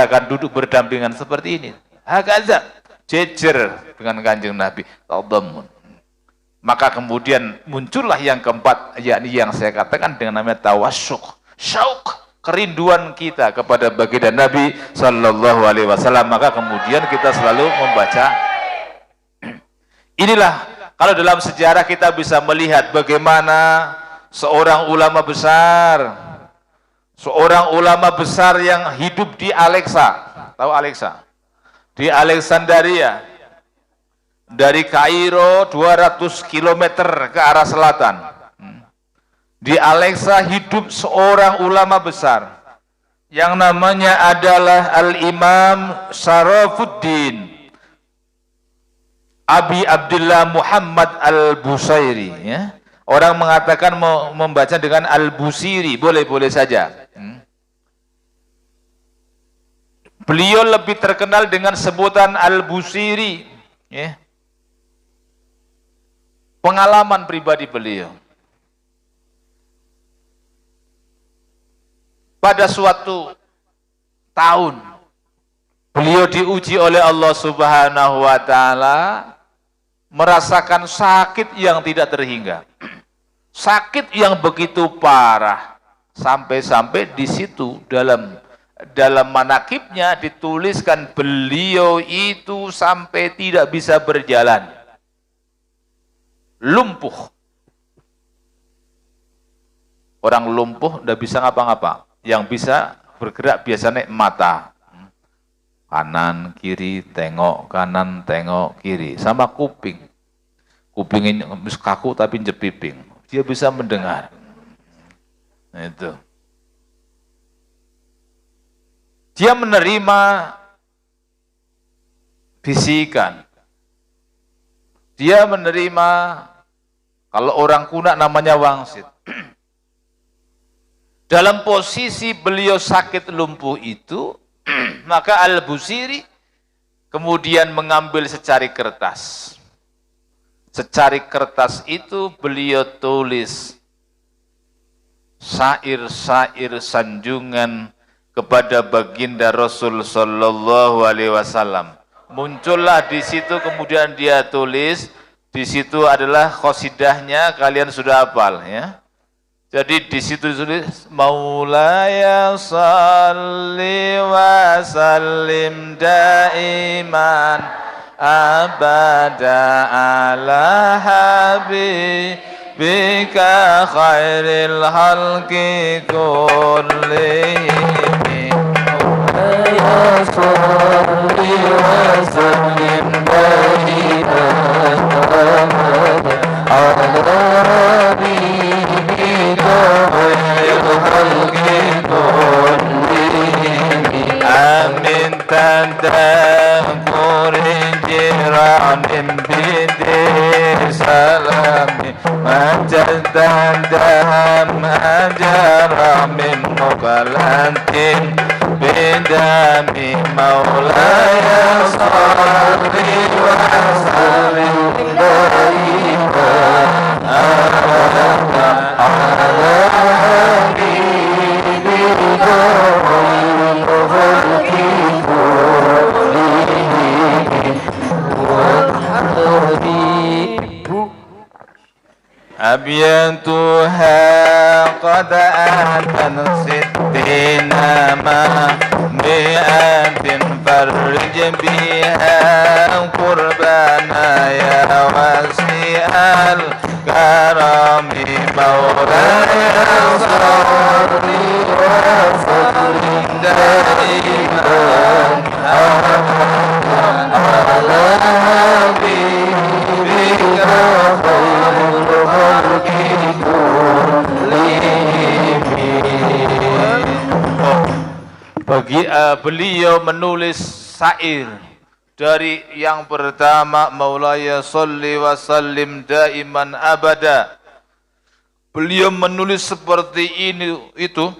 akan duduk berdampingan seperti ini. Hakaza, jejer dengan Kanjeng Nabi. Tadammun. Maka kemudian muncullah yang keempat, yakni yang saya katakan dengan namanya tawasyuk, syauq, kerinduan kita kepada baginda Nabi sallallahu alaihi wasallam. Maka kemudian kita selalu membaca. Inilah kalau dalam sejarah kita bisa melihat bagaimana seorang ulama besar yang hidup di Alexa. Tahu Alexa? Di Alexandria. Dari Kairo 200 km ke arah selatan. Di Alexa hidup seorang ulama besar yang namanya adalah Al-Imam Syarafuddin Abi Abdullah Muhammad Al-Busairi, ya. Orang mengatakan membaca dengan Al-Busiri, boleh-boleh saja. Beliau lebih terkenal dengan sebutan Al-Busiri, ya. Pengalaman pribadi beliau. Pada suatu tahun, beliau diuji oleh Allah Subhanahu wa Ta'ala, merasakan sakit yang tidak terhingga. Sakit yang begitu parah. Sampai-sampai di situ dalam manakibnya dituliskan beliau itu sampai tidak bisa berjalan. Lumpuh. Orang lumpuh tidak bisa ngapa-ngapa. Yang bisa bergerak biasanya mata. Kanan, kiri, tengok, kanan, tengok, kiri. Sama kuping. Kupingnya kaku tapi jepiping. Dia bisa mendengar. Nah, itu. Dia menerima bisikan. Dia menerima, kalau orang kuno namanya wangsit. Dalam posisi beliau sakit lumpuh itu, maka Al-Busiri kemudian mengambil secari kertas. Secari kertas itu beliau tulis syair-syair sanjungan kepada baginda Rasul sallallahu alaihi wasallam. Muncullah di situ, kemudian dia tulis, di situ adalah qasidahnya, kalian sudah hafal, ya. Jadi di situ ditulis Maulaya salli wa sallim daiman abada ala habibika khairil halqi kullihim. Maulaya salli wa sallim daiman abada ala amin tadakurin jiranin bidir salami majadadam hajarah min mukalantin bidami maulaya salli wa sallim daiman Abiyatuha qad atan sittina ma mi'atin farj biha qurbana ya wasi'al karami maulaya salli wa sallim daiman ala habibika beliau menulis syair dari yang pertama Maulaya salli wa sallim daiman abada. Beliau menulis seperti ini itu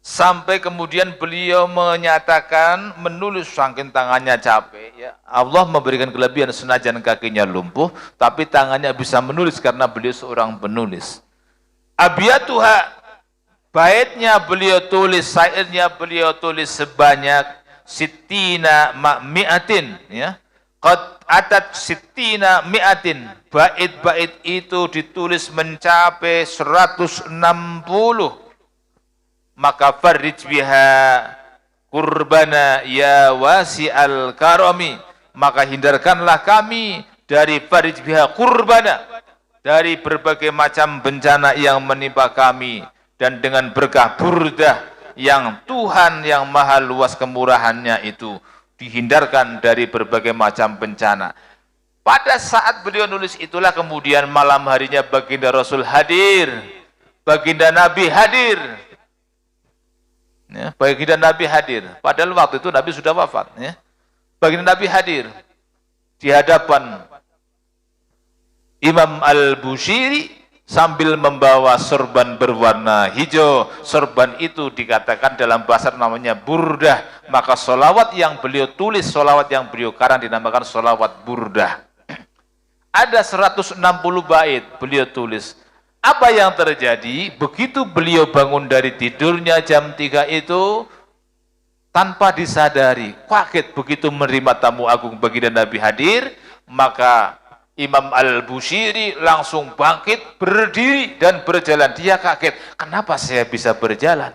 sampai kemudian beliau menyatakan menulis saking tangannya capek, ya. Allah memberikan kelebihan senajan kakinya lumpuh tapi tangannya bisa menulis karena beliau seorang penulis. Abiyatuha Baitnya beliau tulis, syairnya beliau tulis sebanyak sittina mi'atin, ya. Qad atat sittina mi'atin. Bait-bait itu ditulis mencapai 160. Maka farrij biha kurbana ya wasi'al karami. Maka hindarkanlah kami dari farrij biha kurbana, dari berbagai macam bencana yang menimpa kami, dan dengan berkah burdah yang Tuhan yang maha luas kemurahannya itu dihindarkan dari berbagai macam bencana. Pada saat beliau nulis itulah kemudian malam harinya baginda Rasul hadir, baginda Nabi hadir, ya, baginda Nabi hadir. Padahal waktu itu Nabi sudah wafat, ya. Baginda Nabi hadir di hadapan Imam Al-Bushiri sambil membawa sorban berwarna hijau. Sorban itu dikatakan dalam bahasa namanya burdah. Maka solawat yang beliau tulis, solawat yang beliau karang dinamakan solawat burdah. Ada 160 bait beliau tulis. Apa yang terjadi? Begitu beliau bangun dari tidurnya jam 3 itu, tanpa disadari, kaget begitu menerima tamu agung baginda Nabi hadir, maka Imam Al-Bushiri langsung bangkit, berdiri dan berjalan. Dia kaget, kenapa saya bisa berjalan?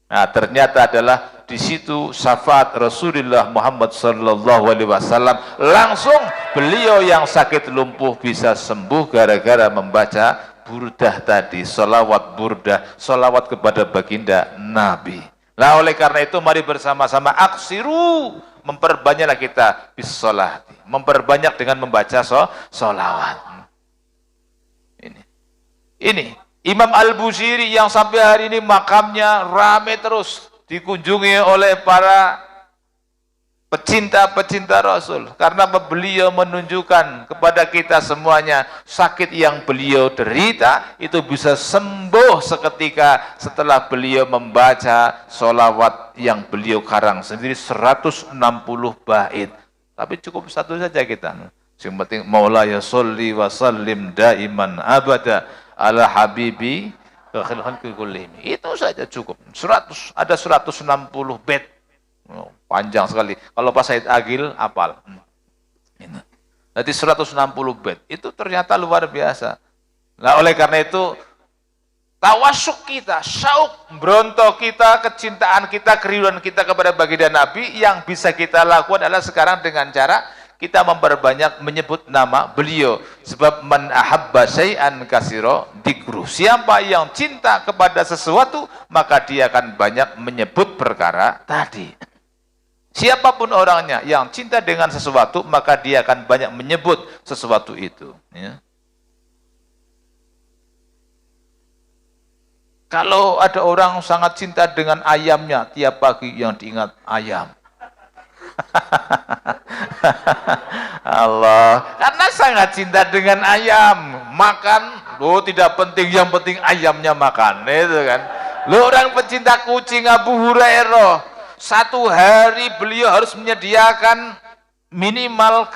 Nah, ternyata adalah di situ syafaat Rasulullah Muhammad sallallahu alaihi wasallam. Langsung beliau yang sakit lumpuh bisa sembuh gara-gara membaca burdah tadi, salawat burdah, salawat kepada baginda Nabi. Nah, oleh karena itu mari bersama-sama aksiru, memperbanyaklah kita bisolati, memperbanyak dengan membaca sholawat. Ini Imam Al-Bushiri yang sampai hari ini makamnya ramai terus dikunjungi oleh para pecinta-pecinta Rasul, karena beliau menunjukkan kepada kita semuanya sakit yang beliau derita itu bisa sembuh seketika setelah beliau membaca sholawat yang beliau karang sendiri 160 bait. Tapi cukup satu saja kita. Yang penting Maulaya sholli wa sallim daiman abada ala habibi kullihim. Itu saja cukup. Ada 160 bait. Panjang sekali. Kalau Pak Said Agil hafal. Jadi 160 bait. Itu ternyata luar biasa. Nah, oleh karena itu tawasuk kita, syauk, bronto kita, kecintaan kita, kerinduan kita kepada baginda Nabi yang bisa kita lakukan adalah sekarang dengan cara kita memperbanyak menyebut nama beliau. Sebab man ahabba syai'an katsira dzikru. Siapa yang cinta kepada sesuatu, maka dia akan banyak menyebut perkara tadi. Siapapun orangnya yang cinta dengan sesuatu, maka dia akan banyak menyebut sesuatu itu. Ya. Kalau ada orang sangat cinta dengan ayamnya, tiap pagi yang diingat ayam. Allah, karena sangat cinta dengan ayam, makan, tidak penting, yang penting ayamnya makan, itu kan. Orang pecinta kucing Abu Hurairah, satu hari beliau harus menyediakan minimal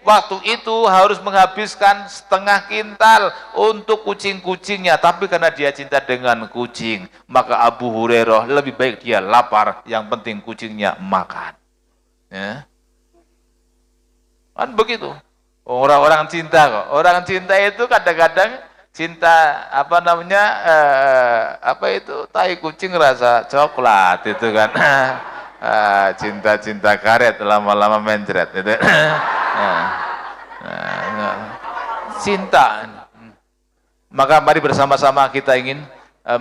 waktu itu harus menghabiskan setengah kintal untuk kucing-kucingnya. Tapi karena dia cinta dengan kucing, maka Abu Hurairah lebih baik dia lapar, yang penting kucingnya makan. Ya. Kan begitu. Orang-orang cinta kok. Orang cinta itu kadang-kadang cinta tai kucing rasa coklat itu kan. Cinta-cinta karet lama-lama mencret itu. Cinta. Maka mari bersama-sama kita ingin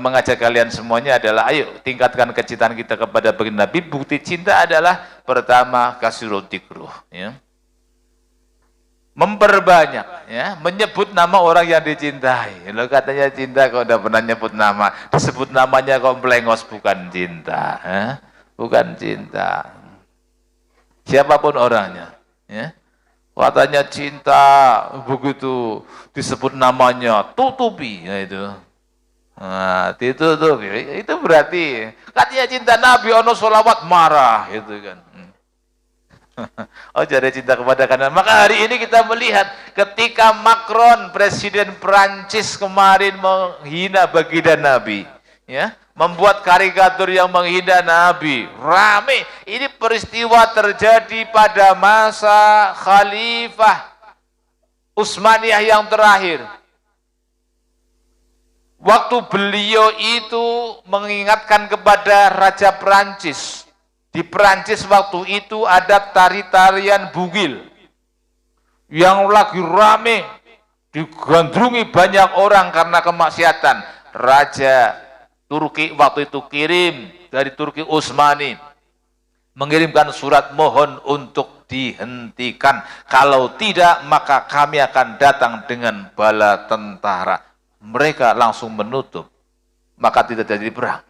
mengajak kalian semuanya adalah ayo tingkatkan kecintaan kita kepada baginda Nabi. Bukti cinta adalah pertama kasirul dzikruh, ya. Memperbanyak, ya, menyebut nama orang yang dicintai. Lo katanya cinta kok udah pernah nyebut nama, disebut namanya kok melengos, bukan cinta, bukan cinta. Siapapun orangnya, ya. Katanya cinta, begitu disebut namanya tutupi, ya itu. Nah, ditutupi, itu berarti katanya cinta Nabi ono sholawat marah, itu kan. Oh, jadi cinta kepada kanan. Maka hari ini kita melihat ketika Macron, presiden Prancis kemarin menghina baginda Nabi, ya, membuat karikatur yang menghina Nabi, rame. Ini peristiwa terjadi pada masa Khalifah Utsmaniyah yang terakhir. Waktu beliau itu mengingatkan kepada Raja Perancis. Di Perancis waktu itu ada tari-tarian bugil yang lagi rame, digandrungi banyak orang karena kemaksiatan. Raja Turki waktu itu kirim dari Turki Utsmani, mengirimkan surat mohon untuk dihentikan. Kalau tidak, maka kami akan datang dengan bala tentara. Mereka langsung menutup, maka tidak terjadi perang.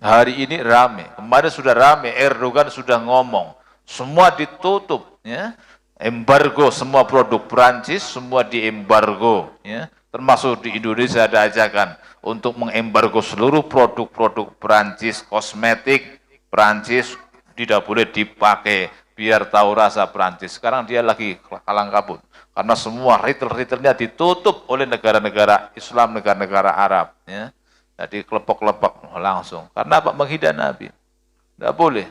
Hari ini rame, kemarin sudah rame, Erdogan sudah ngomong, semua ditutup, ya. Embargo semua produk Perancis, semua diembargo, ya. Termasuk di Indonesia ada ajakan untuk mengembargo seluruh produk-produk Perancis, kosmetik Perancis tidak boleh dipakai, biar tahu rasa Perancis. Sekarang dia lagi kalang kabut, karena semua retail-retailnya ditutup oleh negara-negara Islam, negara-negara Arab, ya. Jadi kelepok-kelepok langsung. Karena apa? Menghina Nabi. Tidak boleh.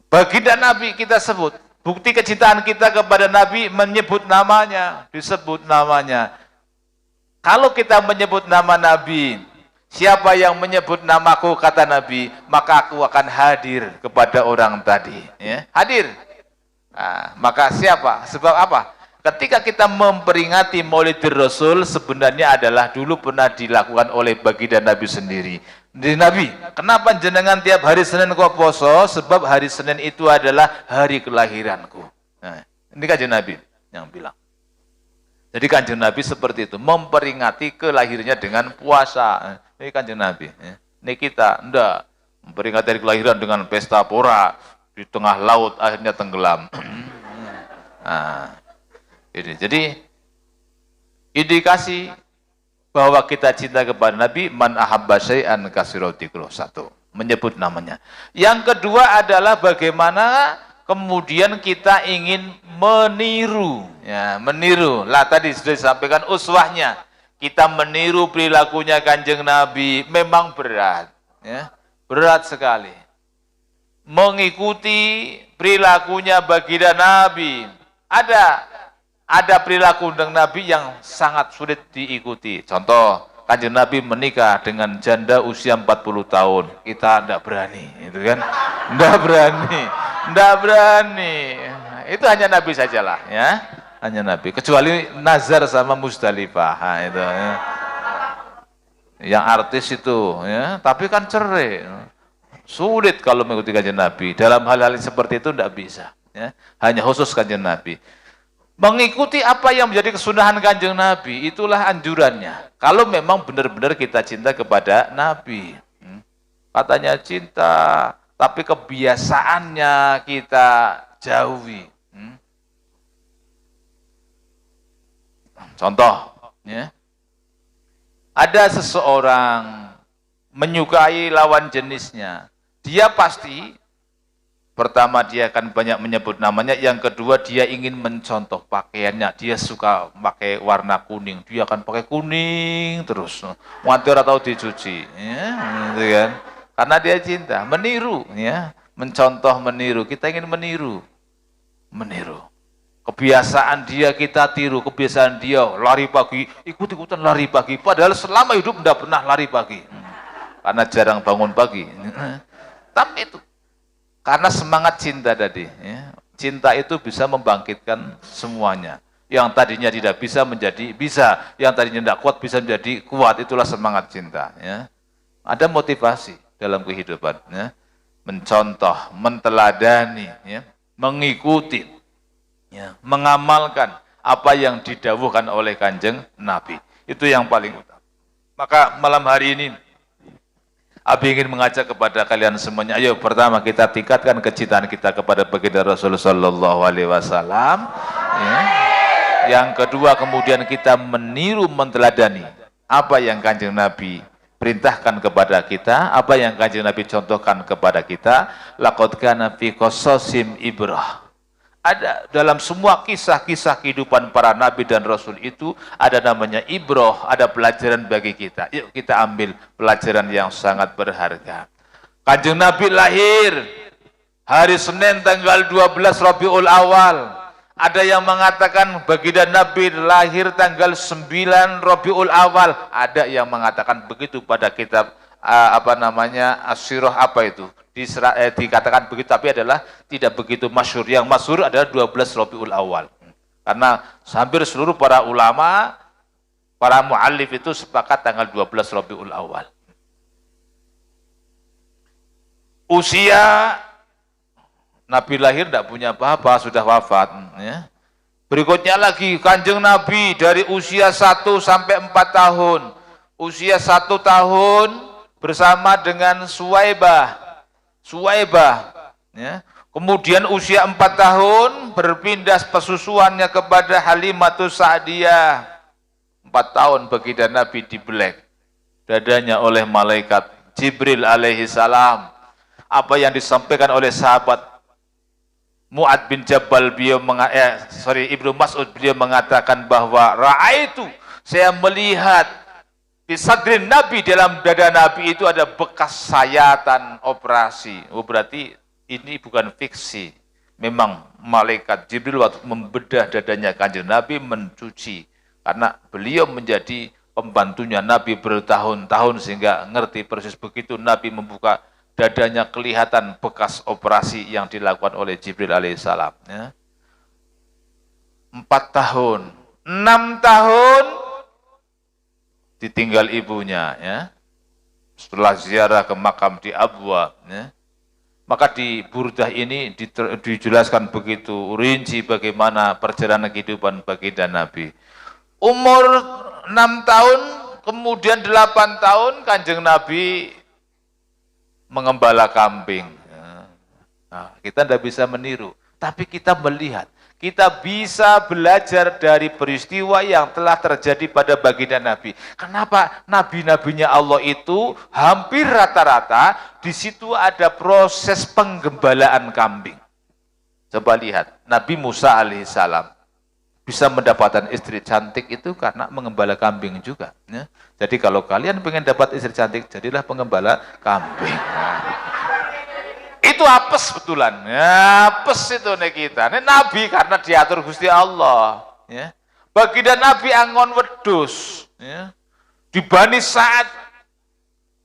Baginda Nabi kita sebut. Bukti kecintaan kita kepada Nabi menyebut namanya, disebut namanya. Kalau kita menyebut nama Nabi, siapa yang menyebut namaku, kata Nabi, maka aku akan hadir kepada orang tadi. Ya, hadir. Nah, maka siapa? Sebab apa? Ketika kita memperingati Maulidur Rasul, sebenarnya adalah dulu pernah dilakukan oleh baginda Nabi sendiri. Di Nabi, kenapa jenengan tiap hari Senin kok poso? Sebab hari Senin itu adalah hari kelahiranku. Nah, ini kanjeng Nabi yang bilang. Jadi kanjeng Nabi seperti itu, memperingati kelahirannya dengan puasa. Ini kanjeng Nabi. Ini kita, enggak. Memperingati hari kelahiran dengan pesta pora, di tengah laut akhirnya tenggelam. Nah, jadi indikasi bahwa kita cinta kepada Nabi, man ahabba syai'an kasirautikro, satu, menyebut namanya. Yang kedua adalah bagaimana kemudian kita ingin meniru, ya, meniru. Lah tadi sudah disampaikan uswahnya. Kita meniru perilakunya kanjeng Nabi memang berat, ya, berat sekali. Mengikuti perilakunya baginda Nabi, ada perilaku dengan Nabi yang sangat sulit diikuti. Contoh, kanjeng Nabi menikah dengan janda usia 40 tahun. Kita tidak berani, itu kan? Tidak berani. Itu hanya Nabi sajalah, ya. Hanya Nabi. Kecuali nazar sama Musdalifah, nah, itu. Ya. Yang artis itu, ya. Tapi kan cerai. Sulit kalau mengikuti kanjeng Nabi. Dalam hal-hal seperti itu tidak bisa, ya. Hanya khusus kanjeng Nabi. Mengikuti apa yang menjadi kesunahan kanjeng Nabi, itulah anjurannya. Kalau memang benar-benar kita cinta kepada Nabi. Katanya cinta, tapi kebiasaannya kita jauhi. Contoh, ya. Ada seseorang menyukai lawan jenisnya. Dia pasti pertama dia akan banyak menyebut namanya, yang kedua dia ingin mencontoh pakaiannya, dia suka pakai warna kuning, dia akan pakai kuning terus, nganti ora tahu dicuci, ya, gitu kan? Karena dia cinta, meniru, ya, mencontoh, meniru. Kita ingin meniru, kebiasaan dia kita tiru, kebiasaan dia lari pagi, ikut-ikutan lari pagi, padahal selama hidup tidak pernah lari pagi, karena jarang bangun pagi. Tapi itu karena semangat cinta tadi, ya. Cinta itu bisa membangkitkan semuanya. Yang tadinya tidak bisa menjadi bisa, yang tadinya tidak kuat bisa menjadi kuat. Itulah semangat cinta, ya. Ada motivasi dalam kehidupan, ya. Mencontoh, menteladani, ya. Mengikuti, ya. Mengamalkan apa yang didhawuhkan oleh kanjeng Nabi. Itu yang paling utama. Maka malam hari ini Abi ingin mengajak kepada kalian semuanya, ayo pertama kita tingkatkan kecintaan kita kepada baginda Rasulullah Shallallahu Alaihi Wasallam. Ya. Yang kedua kemudian kita meniru, menteladani apa yang kanjeng Nabi perintahkan kepada kita, apa yang kanjeng Nabi contohkan kepada kita. Laqad kana fi qasasim ibrah. Ada dalam semua kisah-kisah kehidupan para nabi dan rasul itu ada namanya ibroh, ada pelajaran bagi kita. Yuk kita ambil pelajaran yang sangat berharga. Kanjeng Nabi lahir hari Senin tanggal 12 Rabiul Awal. Ada yang mengatakan baginda Nabi lahir tanggal 9 Rabiul Awal. Ada yang mengatakan begitu pada kitab As-Sirah apa itu? Dikatakan begitu, tapi adalah tidak begitu masyhur. Yang masyhur adalah 12 Rabiul Awal. Karena hampir seluruh para ulama, para muallif itu sepakat tanggal 12 Rabiul Awal. Usia Nabi lahir tidak punya apa-apa, sudah wafat. Ya. Berikutnya lagi, Kanjeng Nabi dari usia 1 sampai 4 tahun. Usia 1 tahun bersama dengan Suwaibah. Ya. Kemudian usia 4 tahun berpindah pesusuannya kepada Halimatus Sa'diyah. 4 tahun baginda Nabi dibelek dadanya oleh malaikat Jibril alaihi salam. Apa yang disampaikan oleh sahabat Mu'ad bin Jabal, Ibnu Mas'ud, beliau mengatakan bahwa ra'aitu, saya melihat di sadrin Nabi, dalam dada Nabi itu ada bekas sayatan operasi. Oh, berarti ini bukan fiksi. Memang malaikat Jibril waktu membedah dadanya Kanjeng Nabi mencuci. Karena beliau menjadi pembantunya Nabi bertahun-tahun sehingga ngerti persis begitu Nabi membuka dadanya kelihatan bekas operasi yang dilakukan oleh Jibril alaihissalam. Ya. 4 tahun, 6 tahun ditinggal ibunya, ya. Setelah ziarah ke makam di Abwa, ya. Maka di Burdah ini dijelaskan begitu rinci bagaimana perjalanan kehidupan baginda Nabi. Umur 6 tahun, kemudian 8 tahun Kanjeng Nabi mengembala kambing. Nah, kita tidak bisa meniru, tapi kita melihat. Kita bisa belajar dari peristiwa yang telah terjadi pada baginda Nabi. Kenapa nabi-nabinya Allah itu hampir rata-rata di situ ada proses penggembalaan kambing. Coba lihat, Nabi Musa alaihissalam bisa mendapatkan istri cantik itu karena mengembala kambing juga. Ya. Jadi kalau kalian pengen dapat istri cantik, jadilah pengembala kambing. Itu apes betulan, ya, apes itu nih kita. Ini Nabi karena diatur Gusti Allah. Ya. Baginda Nabi angon wedus. Ya. Di Bani Sa'ad.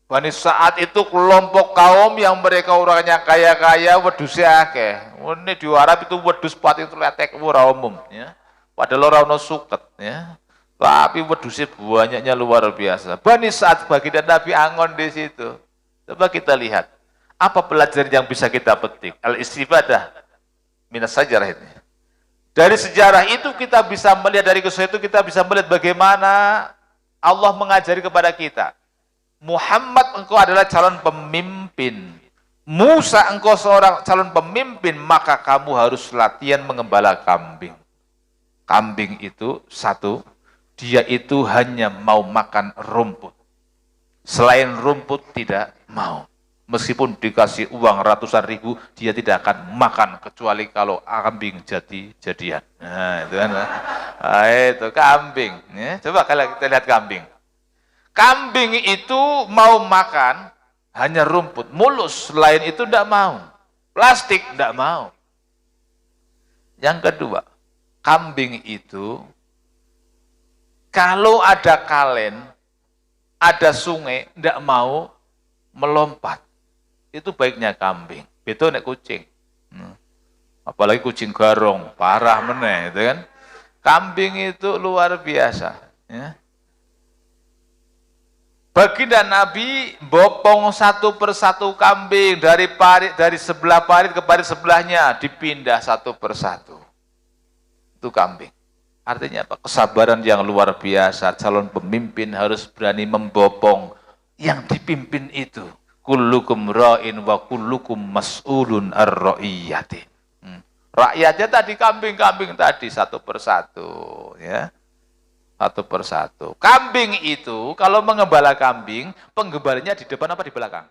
Bani Sa'ad itu kelompok kaum yang mereka orangnya kaya-kaya, wedusnya akeh. Ini di Arab itu wedus pati itu letek ora umum. Ya. Padahal orang suket. Ya. Tapi wedusnya banyaknya luar biasa. Bani Sa'ad baginda Nabi angon di situ. Coba kita lihat. Apa pelajaran yang bisa kita petik? Al-istifadah minas sajarah ini. Dari sejarah itu kita bisa melihat, dari kisah itu kita bisa melihat bagaimana Allah mengajari kepada kita. Muhammad, engkau adalah calon pemimpin. Musa, engkau seorang calon pemimpin, maka kamu harus latihan mengembala kambing. Kambing itu satu, dia itu hanya mau makan rumput. Selain rumput tidak mau. Meskipun dikasih uang ratusan ribu, dia tidak akan makan kecuali kalau kambing jadi-jadian. Nah, itu kan. Nah, itu kambing. Ya, coba kalau kita lihat kambing. Kambing itu mau makan hanya rumput, mulus. Selain itu tidak mau. Plastik tidak mau. Yang kedua, kambing itu kalau ada kalen, ada sungai, tidak mau melompat. Itu baiknya kambing. Itu nek kucing. Apalagi kucing garong, parah meneh, itu kan. Kambing itu luar biasa. Ya. Baginda Nabi bopong satu persatu kambing dari sebelah parit ke parit sebelahnya, dipindah satu persatu. Itu kambing. Artinya apa? Kesabaran yang luar biasa. Calon pemimpin harus berani membopong yang dipimpin itu. Kullukum ra'in wa kullukum mas'ulun ar-ra'iyati. Rakyatnya tadi kambing-kambing tadi satu persatu, ya. Satu persatu. Kambing itu kalau mengembala kambing, penggembalanya di depan apa di belakang?